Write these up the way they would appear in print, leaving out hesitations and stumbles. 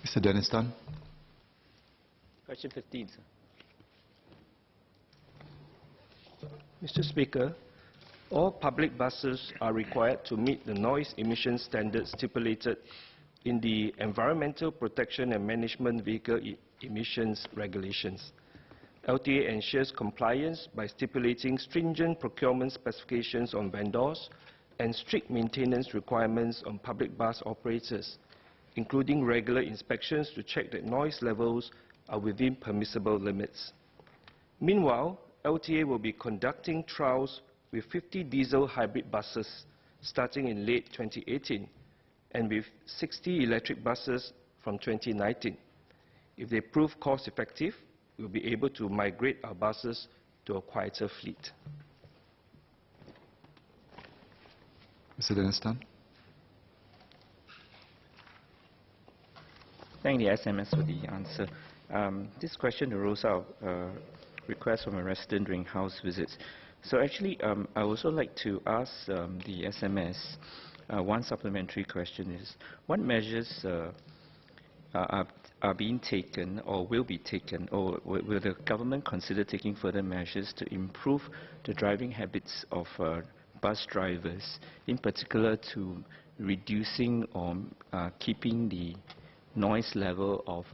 Mr. Dennis Tan. Question 15, sir. Mr. Speaker, all public buses are required to meet the noise emission standards stipulated in the Environmental Protection and Management Vehicle Emissions Regulations. LTA ensures compliance by stipulating stringent procurement specifications on vendors and strict maintenance requirements on public bus operators, including regular inspections to check that noise levels are within permissible limits. Meanwhile, LTA will be conducting trials with 50 diesel hybrid buses starting in late 2018 and with 60 electric buses from 2019. If they prove cost-effective, we'll be able to migrate our buses to a quieter fleet. Mr. Dennis Tan. Thank the SMS for the answer. This question arose out of a request from a resident during house visits. So actually, I also like to ask the SMS, one supplementary question is, what measures are being taken or will be taken, or will the government consider taking further measures to improve the driving habits of bus drivers, in particular to reducing or keeping the noise level of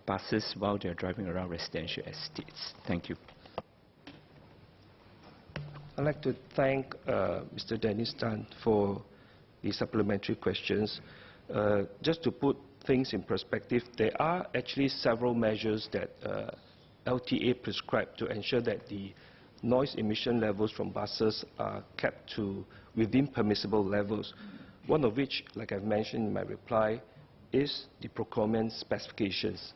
buses while they're driving around residential estates? Thank you. I'd like to thank Mr. Dennis Tan for the supplementary questions. Just to put things in perspective, there are actually several measures that LTA prescribed to ensure that the noise emission levels from buses are kept to within permissible levels. One of which, like I've mentioned in my reply, is the procurement specifications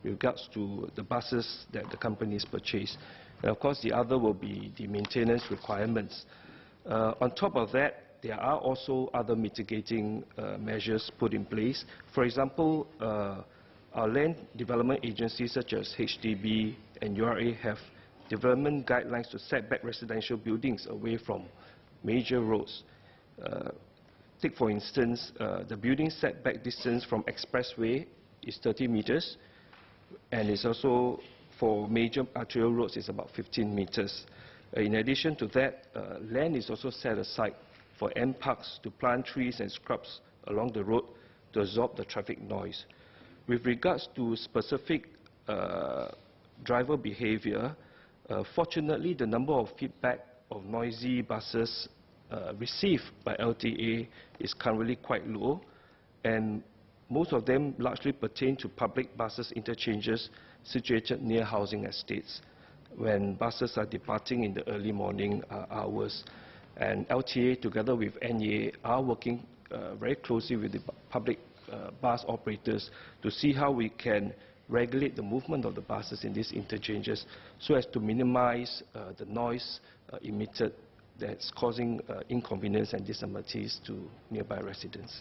with regards to the buses that the companies purchase. And of course, the other will be the maintenance requirements. On top of that, there are also other mitigating measures put in place. For example, our land development agencies such as HDB and URA have development guidelines to set back residential buildings away from major roads. Take, for instance, the building setback distance from expressway is 30 meters, and it's also for major arterial roads is about 15 meters. In addition to that, land is also set aside for end parks to plant trees and shrubs along the road to absorb the traffic noise. With regards to specific driver behavior, fortunately, the number of feedback of noisy buses received by LTA is currently quite low, and most of them largely pertain to public buses interchanges situated near housing estates when buses are departing in the early morning hours. And LTA, together with NEA, are working very closely with the public bus operators to see how we can regulate the movement of the buses in these interchanges so as to minimize the noise emitted that's causing inconvenience and disabilities to nearby residents.